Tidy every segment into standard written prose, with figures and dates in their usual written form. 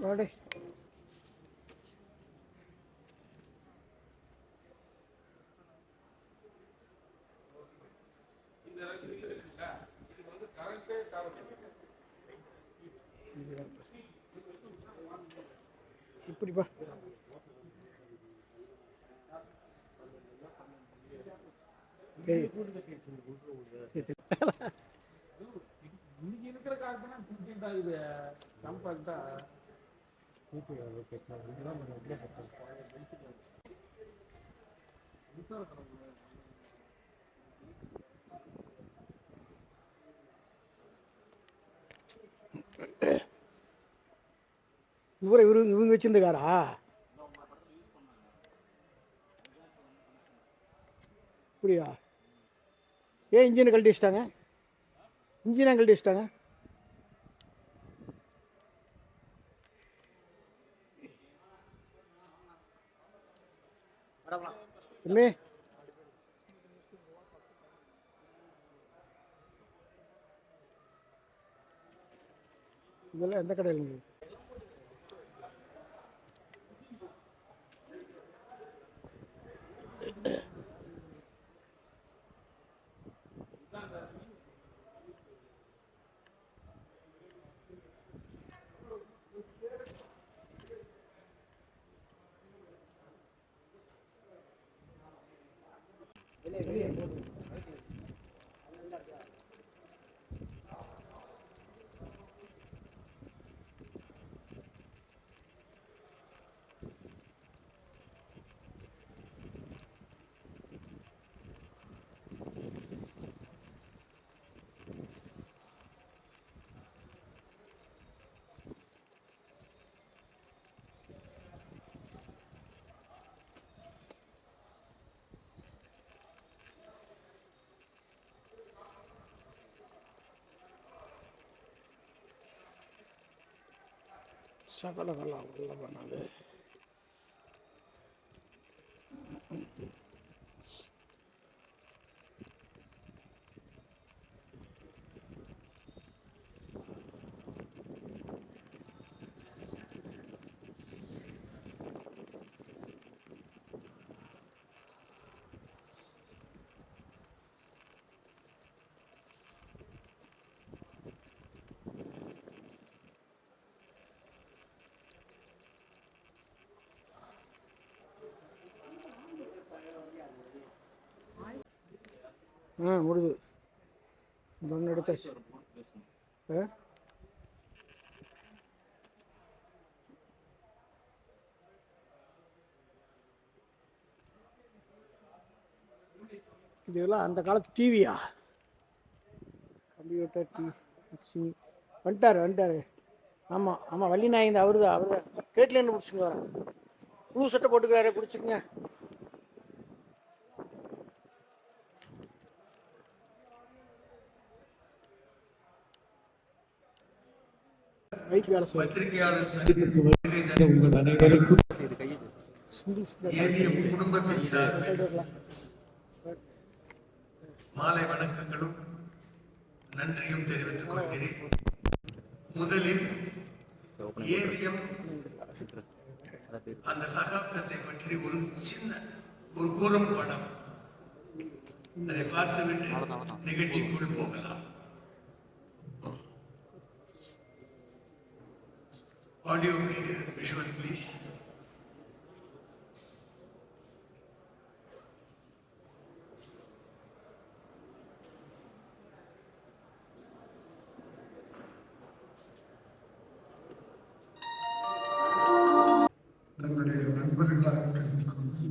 வாடே. இப்படிப்பா இன்னைக்கு இருக்கிற காரணம் தான் இது கம்பேக்டா இவங்க வச்சிருந்துக்காரா? அப்படியா? ஏன் இன்ஜினை கழட்டி வச்சிட்டாங்க? இன்ஜினை கழட்டி வச்சிட்டாங்க? தம்பி இதெல்லாம் எந்த கடையில் இருக்குது? சகலகலாம் உள்ள பண்ணாது. முடியுது. இந்த ஒன்று எடுத்தாச்சு. இதெல்லாம் அந்த காலத்து டிவியா? Computer TV mixie. வந்துட்டாரு. ஆமாம் வள்ளி நாயந்த அவரு தான் கேட்லேருந்து பிடிச்சிங்க வரேன். புது சட்டை போட்டுக்கிறாரு, பிடிச்சிக்கங்க. பத்திரிகையாளர் சந்திப்புக்கு வருகை தந்த உங்கள் அனைவருக்கும் குடும்பத்தின் சார்பில் மாலை வணக்கங்களும் நன்றியும் தெரிவித்துக் கொள்கிறேன். முதலில் ஏவிஎம் அந்த சகாப்தத்தை பற்றி ஒரு கூறும் படம், அதை பார்த்துவிட்டு நிகழ்ச்சிக்குள் போகலாம். Audio visual please. தன்னுடைய நண்பர்களாக கருதி கொண்டு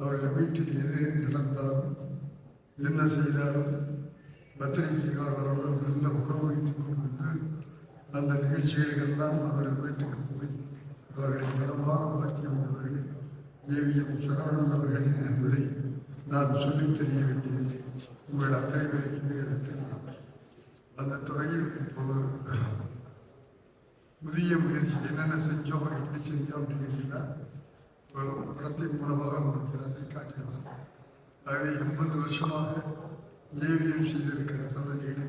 அவர்கள் வீட்டில் எது நடந்தாலும் என்ன செய்தாலும் பத்திரிகையாளர்களோடு நல்ல உறவு வைத்துக் கொண்டு அந்த நிகழ்ச்சிகளுக்கெல்லாம் அவர்கள் வீட்டுக்கு போய் அவர்களை பலமாக பார்க்க வந்தவர்களே ஏவிஎம் சரவணன் அவர்கள் என்பதை நான் சொல்லித் தெரிய வேண்டியதில்லை. உங்கள் அத்தனை பேருக்குமே அது தெரியும். அந்த துறையில் இப்போது புதிய முயற்சி என்னென்ன செஞ்சோம், எப்படி செஞ்சோம் அப்படிங்கிறீங்களா படத்தின் மூலமாக உங்களுக்கு அதை காட்டிடலாம். ஆகவே 80 வருஷமாக ஏவிஎம் செய்திருக்கிற சாதனைகளை,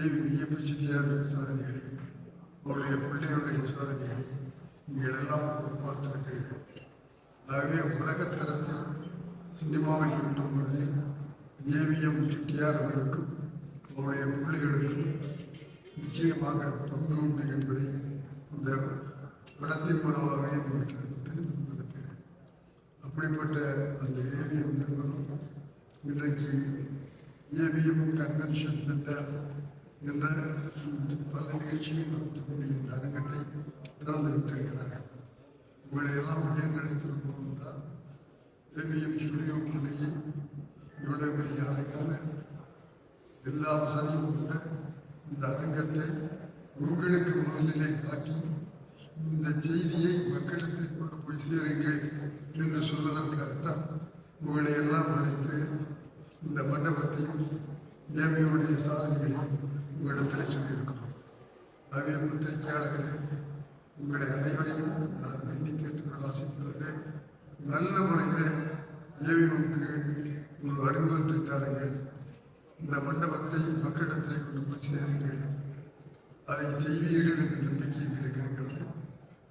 ஏவி வியப்பு செட்டியார் சாதனைகளை உங்களுடைய பிள்ளைகளுடைய சாதனைகளை நீங்கள் எல்லாம் பார்த்திருக்கிறீர்கள். ஆகவே உலகத்தரத்தில் சினிமாவை கொண்டு வருவதில் ஏவிஎம் செட்டியார் அவர்களுக்கும் அவருடைய பிள்ளைகளுக்கும் நிச்சயமாக பங்கு உண்டு என்பதை இந்த படத்தின் மூலமாகவே நீங்கள் தெரிந்து கொண்டிருப்பீர்கள். அப்படிப்பட்ட அந்த ஏவிஎம் நிறுவனம் இன்றைக்கு ஏவிஎம் கன்வென்ஷன் சென்டர் என்ற பல நிகழ்ச்சிகள் நடத்தக்கூடிய இந்த அரங்கத்தை திறந்து வைத்திருக்கிறார்கள். உங்களை எல்லாம் ஏன் நினைத்திருக்கிறோம் என்றால் ஏவிஎம் ஸ்டுடியோக்குள்ளேயே இவ்வளவு பெரிய அழகான எல்லா வசதியும் கொண்ட இந்த அரங்கத்தை உங்களுக்கு முதலிலே காட்டி இந்த செய்தியை மக்களிடத்தில் கொண்டு போய் சேருங்கள் என்று சொல்வதற்காகத்தான் உங்களை எல்லாம் அழைத்து இந்த மண்டபத்தையும் தேவியுடைய சாதனைகளையும் உங்களிடத்தில் சொல்லியிருக்கிறோம். ஆகிய பத்திரிகையாளர்களே, உங்களை அனைவரையும் நான் வேண்டி கேட்டுக்கொள்ள ஆசைப்படுவது, நல்ல முறையில் ஏவிஎம்க்கு ஒரு அறிமுகத்தை தாருங்கள். இந்த மண்டபத்தை மக்களிடத்தில் கொண்டு போய் சேருங்கள். அதை செய்வீர்கள் என்ற நம்பிக்கை எங்களுக்கு இருக்கிறது.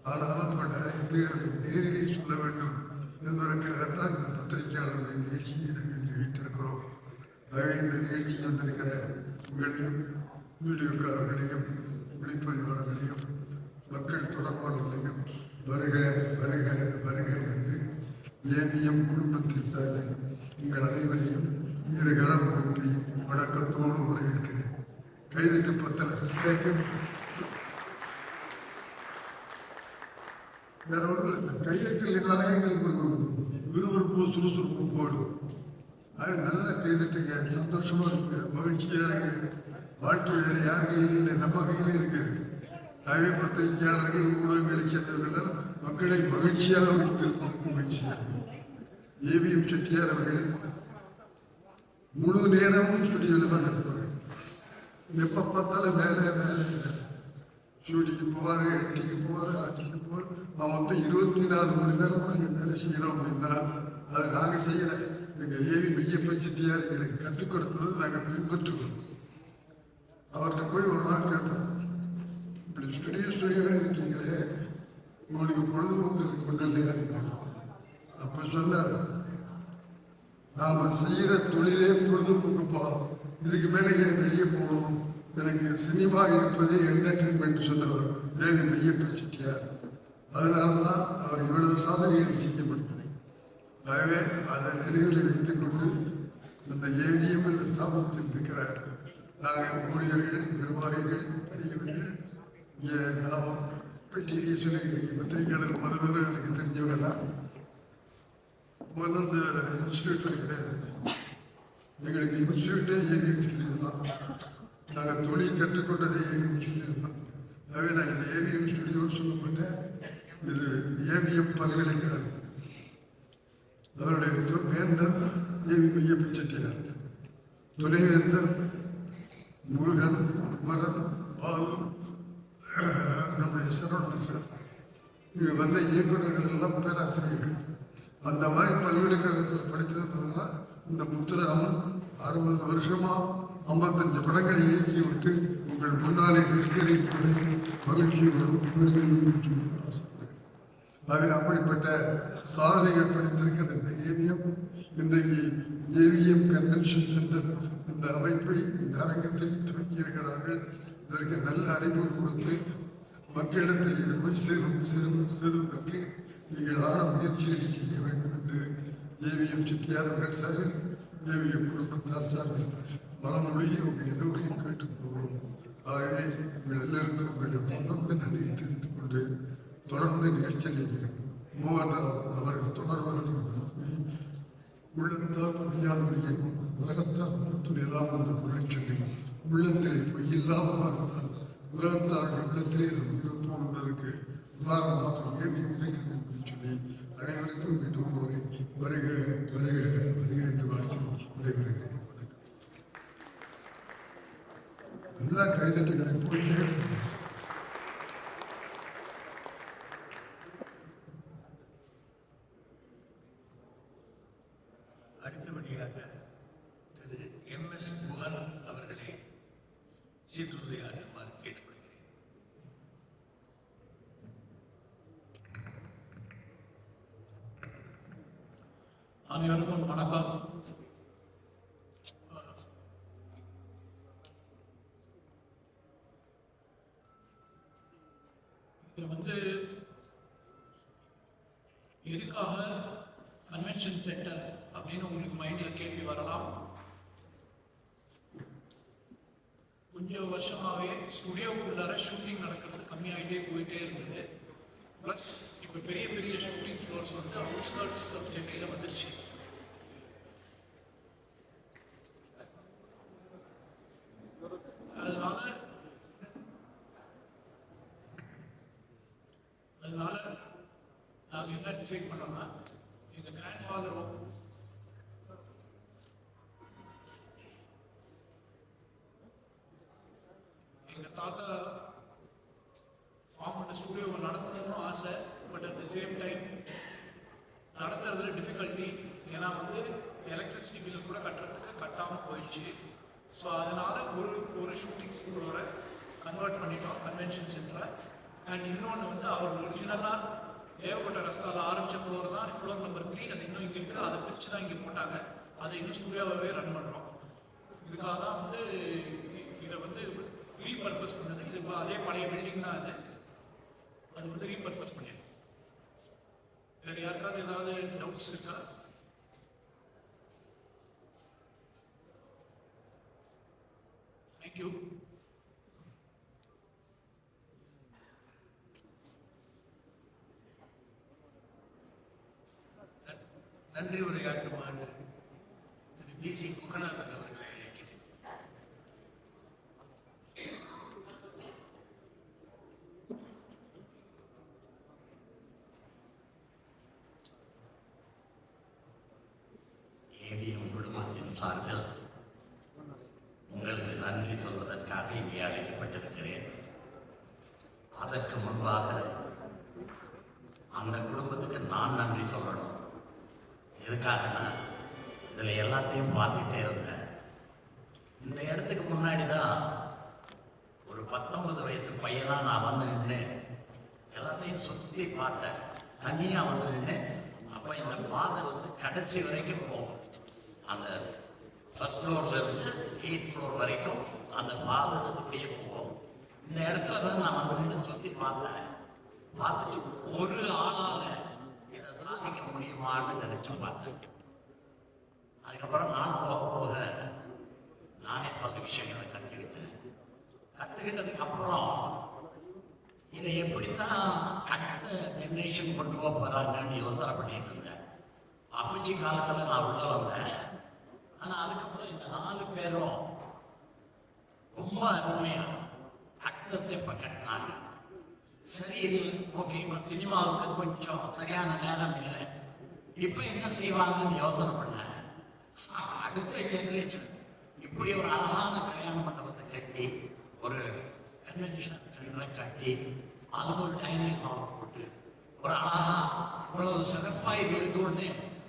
ஆனாலும் உங்கள் அழைத்து அதை நேரிலே சொல்ல வேண்டும் என்பதற்காகத்தான் இந்த பத்திரிகையாளருடைய நிகழ்ச்சியை நாங்கள் வைத்திருக்கிறோம். ஆகவே இந்த நிகழ்ச்சியில் வந்திருக்கிற உங்களையும் வீடியோக்காரர்களையும் ஒளிப்பதிவாளர்களையும் மக்கள் தொடர்பாளர்களையும் வருக வருக வருக என்று ஏவிஎம் குடும்பத்தின் சார்பில் உங்கள் அனைவரையும் இருகரம் கூப்பி வணக்கத்தோடு வரவேற்கிறேன். கைதிட்டு பத்தல வேற ஒன்றும் இந்த கைதட்டல்னாலே எங்களுக்கு ஒரு விறுவிறுப்பு சுறுசுறுப்பு போடும். அது நல்ல கைதட்டுங்க, சந்தோஷமா இருக்கு, மகிழ்ச்சியா இருக்கு. வாழ்க்கை வேற யார் கையில இல்லை, நம்ம கையில இருக்கு. ஆகவே பத்திரிகையாளர்கள் ஊடகங்களை சேர்ந்தவர்கள் மக்களை மகிழ்ச்சியாக வைத்திருப்போம். மகிழ்ச்சியாக ஏவிஎம் செட்டியார் அவர்கள் முழு நேரமும் ஸ்டுடியோவில் தான் இருப்பாங்க. எப்போ பார்த்தாலும் வேலை வேலை ஷூட்டிங்கு போவார், எட்டிக்கு போவார், ஆட்டிக்கு போவார். மொத்தம் 24 மணி நேரம் நாங்கள் வேலை செய்கிறோம் அப்படின்னா அது நாங்கள் செய்யலை. எங்கள் ஏவி மெய்யப்பன் செட்டியார் எங்களுக்கு கற்றுக் கொடுத்தது நாங்கள் பின்பற்றுவோம். அவர்கிட்ட போய் ஒரு நாள் கேட்டோம், இப்படி ஸ்டுடியோவே இருக்கீங்களே, உங்களுக்கு பொழுதுபோக்கு கொண்டு இல்லையா? அப்போ சொன்னார், நாம் செய்கிற தொழிலே பொழுதுபோக்குப்பா, இதுக்கு மேலே ஏன் வெளியே போகணும், எனக்கு சினிமா எடுப்பதே என்டர்டைன்மெண்ட் சொன்னவர் ஏவி மெய்யப்பன் செட்டியார். அதனால தான் அவர் இவ்வளவு சாதனைகளை செய்ய முடியும். ஆகவே அதை நினைவில் வைத்துக் கொண்டு அந்த ஏவிஎம் என்ற ஸ்தாபனத்தில் இருக்கிற நாங்கள் ஊழியர்கள், நிர்வாகிகள், பெரியவர்கள், இங்கே நாம் பெட்டியிலேயே சொல்லியிருக்கீங்க, பத்திரிகையாளர் மறுபடியும் எனக்கு தெரிஞ்சவங்க தான். முதல்ல இந்த இன்ஸ்டியூட்டில் கிடையாது, எங்களுக்கு இன்ஸ்டியூட்டே ஏவிஎம் ஸ்டுடியோ தான். நாங்கள் தொழில் கற்றுக்கொண்டதே ஏவிஎம் ஸ்டுடியோ தான். ஆகவே நான் இந்த ஏவிஎம் ஸ்டுடியோன்னு சொல்ல மாட்டேன், இது ஏவிஎம் பல்கலைக்கழகம். அவருடைய வேந்தர் ஏவி மெய்யப்பன் செட்டியார், துணைவேந்தர் முருகன், குமரன், பாலு, நம்முடைய சரவணன் சார். இங்கே வந்த இயக்குநர்கள் எல்லாம் பேராசிரியர்கள். அந்த மாதிரி பல்கலைக்கழகத்தில் படித்திருந்ததுனா இந்த முத்துராமன் 60 வருஷமா 55 படங்களை இயக்கி விட்டு உங்கள் முன்னாலே இருக்கிறது என்பதை மகிழ்ச்சி. ஆகவே அப்படிப்பட்ட சாதனைகள் படித்திருக்கிற இந்த ஏவிஎம் இன்றைக்கு ஏவிஎம் கன்வென்ஷன் சென்டர் இந்த அமைப்பை, இந்த அரங்கத்தை துவக்கி இருக்கிறார்கள். இதற்கு நல்ல அறிமுகம் கொடுத்து மக்களிடத்தில் இது போய் சேருவதற்கு நீங்கள் ஆன முயற்சிகளை செய்ய வேண்டும் என்று ஏவிஎம் செட்டியார் அவர்கள் சார்பில், ஏவிஎம் குடும்பத்தார் சார்பில் மனமொழியை உங்கள் எல்லோரையும் கேட்டுக்கொள்கிறோம். ஆகவே உங்கள் எல்லோருக்கும் உங்களுடைய பொண்ணுக்கு நன்றியை தெரிவித்துக் கொண்டு தொடர்ந்து நிகழ்ச்சியில் மோகன்ராவ் அவர்கள் தொடர்பாளர்கள் உள்ளத்தால் பொய்யாதவர்கள் உலகத்தால் உள்ளத்துடைய எல்லாம் என்று குறை சொல்லி உள்ளத்திலே பொய் இல்லாமல் வாழ்ந்தால் உலகத்தாருடைய உள்ளத்திலே நம் இருப்போம் என்பதற்கு உதாரணமாக ஏவி இருக்கிறது என்று சொல்லி அனைவருக்கும் மீண்டும் ஒருவரை வருக வருக வருக என்று வாழ்த்து விடைபெறுகிறேன். எல்லா கைதட்டுகளை போயிட்டே அடுத்தபடியாக திரு MS புகழ் அவர்களை சீற்றுரையாற்றுமாறு கேட்டுக்கொள்கிறேன். அனைவருக்கும் வணக்கம். இது வந்து எதுக்காக கன்வென்ஷன் சென்டர் அப்படின்னு உங்களுக்கு மைண்டில் கேள்வி வரலாம். கொஞ்சம் வருஷமாகவே ஸ்டுடியோக்குள்ளார ஷூட்டிங் நடக்கிறது கம்மியாகிட்டே போயிட்டே இருந்தது. ப்ளஸ் இப்போ பெரிய பெரிய ஷூட்டிங் ஃப்ளோர்ஸ் வந்து அவுட்ஸ்கர்ட்ஸ் ஆஃப் சென்னையில் வந்துருச்சு. அதனால நாங்கள் என்ன டிசைட் பண்ணோம்னா, எங்கள் கிராண்ட் ஃபாதரும் எங்கள் தாத்தா ஃபார்ம் பண்ண ஸ்டூடியோவை நடத்தணும்னு ஆசை. But at the same time நடத்துறதுல டிஃபிகல்ட்டி. ஏன்னா வந்து எலக்ட்ரிசிட்டி பில் கூட கட்டாமல் போயிடுச்சு. ஸோ அதனால் ஒரு ஷூட்டிங் ஸ்டூடியோவை கன்வெர்ட் பண்ணிட்டோம் கன்வென்ஷன் சென்டரை. அண்ட் இன்னொன்று வந்து அவர் ஒரிஜினலாக தேவகோட்டை ரஸ்தாவில் ஆரம்பித்த ஃப்ளோர் தான் ஃப்ளோர் நம்பர் 3. அது இன்னும் இங்கே இருக்குது. அதை பிரித்து தான் இங்கே போட்டாங்க. அதை இன்னும் ஸ்டூடியோவாகவே ரன் பண்ணுறோம். இதுக்காக தான் வந்து இதை வந்து ரீபர்பஸ் பண்ணுது. இது அதே பழைய பில்டிங் தான் அது வந்து ரீபர்பஸ் பண்ணிடுது. வேறு யாருக்காவது ஏதாவது டவுட்ஸ் இருக்கா? தேங்க்யூ. நன்றி உரையாற்றுமாறு திரு BC குகநாதன் அவர்களை அழைக்கிறேன். ஏவிஎம் குடும்பத்தின் சார்பில் உங்களுக்கு நன்றி சொல்வதற்காக இங்கே அழைக்கப்பட்டிருக்கிறேன். அதற்கு முன்பாக அந்த குடும்பத்துக்கு நான் நன்றி சொல்லணும். எதுக்காகனா, இதில் எல்லாத்தையும் பார்த்துட்டே இருந்தேன். இந்த இடத்துக்கு முன்னாடி தான் ஒரு 19 வயசு பையனாக நான் வந்து நின்று எல்லாத்தையும் சுற்றி பார்த்தேன். தனியாக வந்து நின்று அப்போ இந்த பாதை வந்து கடைசி வரைக்கும் போகும். அந்த ஃபர்ஸ்ட் ஃப்ளோர்லேருந்து 8th ஃப்ளோர் வரைக்கும் அந்த பாதை அப்படியே போகும். இந்த இடத்துல தான் நான் வந்து நின்று சுற்றி பார்த்தேன். பார்த்துட்டு ஒரு ஆளால் இதை சாதிக்க முடியுமான்னு நினைச்சு பார்த்தேன். அதுக்கப்புறம் நான் போக போக நானே பல விஷயங்களை கற்றுக்கிட்டதுக்கு அப்புறம் இதை எப்படித்தான் அடுத்த ஜென்ரேஷன் கொண்டு போக போகிறாங்கன்னு யோசனை பண்ணிட்டு இருந்தேன். அப்பச்சி காலத்தில் நான் உள்ள வந்தேன். ஆனால் அதுக்கப்புறம் இந்த 4 பேரும் ரொம்ப அருமையாக அடுத்த ஸ்டெப்பை கட்டினாங்க. சரி, இது ஓகே, இப்போ சினிமாவுக்கு கொஞ்சம் சரியான நேரம் இல்லை, இப்போ என்ன செய்வாங்கன்னு யோசனை பண்ணேன். அடுத்த ஜெனரேஷன் இப்படி ஒரு அழகான கல்யாண மண்டபத்தை கட்டி, ஒரு கன்வென்ஷன் சென்டரை கட்டி, அதுக்கு ஒரு டைனிங் ஹால் போட்டு ஒரு அழகா இவ்வளவு சிறப்பாக இது இருக்கும்னு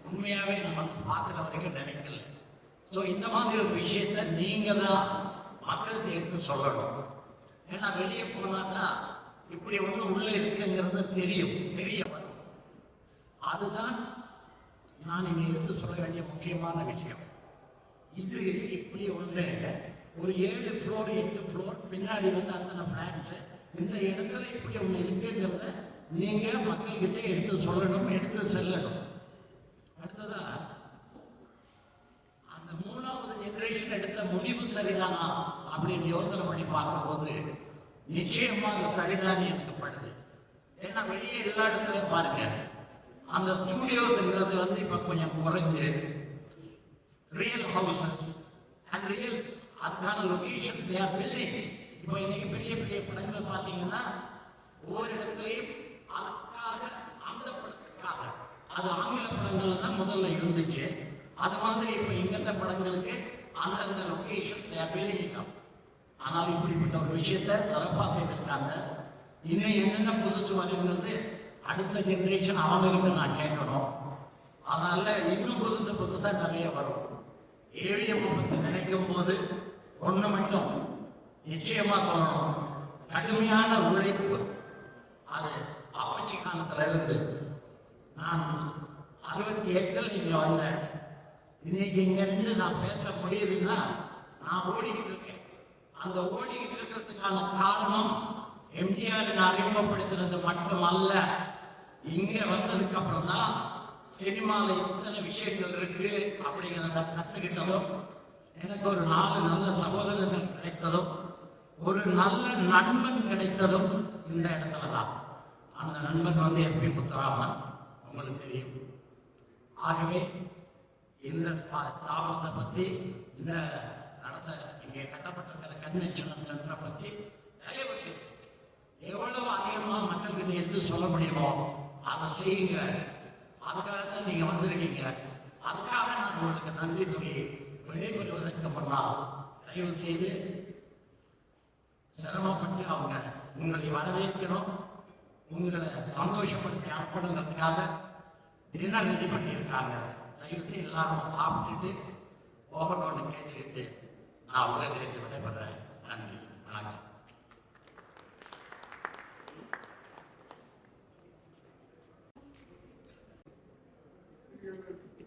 உண்மையாகவே நான் வந்து பார்க்குற வரைக்கும் நினைக்கல. ஸோ இந்த மாதிரி ஒரு விஷயத்த நீங்கள் தான் மக்கள்கிட்ட எடுத்து சொல்லணும். ஏன்னா வெளியே போனால் தான் இப்படி ஒன்று உள்ளே இருக்குங்கிறது தெரிய வரும். அதுதான் நான் இங்கே எடுத்து சொல்ல வேண்டிய முக்கியமான விஷயம். இது இப்படி ஒன்று ஒரு 7 ஃப்ளோர் 8 ஃப்ளோர் பின்னாடி வந்து அந்த ஃபிளாட்ஸு இந்த இடத்துல இப்படி ஒன்று இருக்குங்கிறத நீங்கள் மக்கள்கிட்ட எடுத்து சொல்லணும், எடுத்து செல்லணும். அடுத்ததா அந்த 3வது ஜெனரேஷன் எடுத்த முடிவு சரிதானா அப்படின்னு யோசனை பண்ணி பார்க்கும்போது நிச்சயமா அது சரிதான் எனக்கு படுது. ஏன்னா வெளியே எல்லா இடத்துலையும் பாருங்க, அந்த ஸ்டூடியோங்கிறது வந்து இப்போ கொஞ்சம் குறைஞ்சு ரியல் ஹவுசஸ் அண்ட் ரியல் அதுக்கான லொக்கேஷன் தே ஆர் பில்டிங். இப்போ இன்னைக்கு பெரிய பெரிய படங்கள் பார்த்தீங்கன்னா ஒவ்வொரு இடத்துலையும் அதுக்காக அந்த படத்துக்காக அது ஆங்கில படங்கள் தான் முதல்ல இருந்துச்சு. அது மாதிரி இப்போ இங்கத்த படங்களுக்கு அந்தந்த லொக்கேஷன் தே ஆர் பில்டிங். ஆனால் இப்படிப்பட்ட ஒரு விஷயத்தை சிறப்பாக செய்திருக்காங்க. இன்னும் என்னென்ன புதுசு வருங்கிறது அடுத்த ஜெனரேஷன் அவங்களுக்கு நான் கேட்கணும். அதனால இன்னும் புதுசாக நிறைய வரும். ஏவிஎம் பற்றி நினைக்கும் போது ஒன்று மட்டும் நிச்சயமா சொல்லணும், கடுமையான உழைப்பு. அது அப்பச்சி காலத்துல இருந்து நான் 68 இங்க வந்தேன். இன்னைக்கு இங்க இருந்து நான் பேச முடியுதுன்னா நான் ஓடிக்கிட்டு இருக்கேன். அந்த ஓடிக்கிட்டு இருக்கிறதுக்கான காரணம் எம்ஜிஆர் அறிமுகப்படுத்தினது மட்டுமல்ல, இங்க வந்ததுக்கு அப்புறம் தான் சினிமால எத்தனை விஷயங்கள் இருக்கு அப்படிங்கிறத கத்துக்கிட்டதும், எனக்கு ஒரு 4 நல்ல சகோதரர்கள் கிடைத்ததும், ஒரு நல்ல நண்பன் கிடைத்ததும் இந்த இடத்துல தான். அந்த நண்பன் வந்து எஸ்.பி. முத்துராமன், உங்களுக்கு தெரியும். ஆகவே இந்த ஸ்தாபனத்தை பத்தி, இந்த நடந்த இங்கே கட்டப்பட்டிருக்கிற கன்வென்ஷன் சென்டரை பத்தி தயவு செய்து எவ்வளவு அதிகமாக மக்களுக்கு எடுத்து சொல்ல முடியுமோ அதை செய்யுங்க. அதுக்காகத்தான் நீங்க வந்திருக்கீங்க. அதுக்காக நான் உங்களுக்கு நன்றி சொல்லி விடைபெறுவதற்கு முன்னால் தயவு செய்து சிரமப்பட்டு அவங்க உங்களை வரவேற்கணும், உங்களை சந்தோஷப்படுத்தி அனுப்பணுங்கிறதுக்காக டின்னர் ரெடி பண்ணியிருக்காங்க. தயவு செய்து எல்லாரும் சாப்பிட்டுட்டு போகணும்னு கேட்டுக்கிட்டு நான் உலகிலிருந்து விடைபெறேன். நன்றி, வணக்கம். Thank you.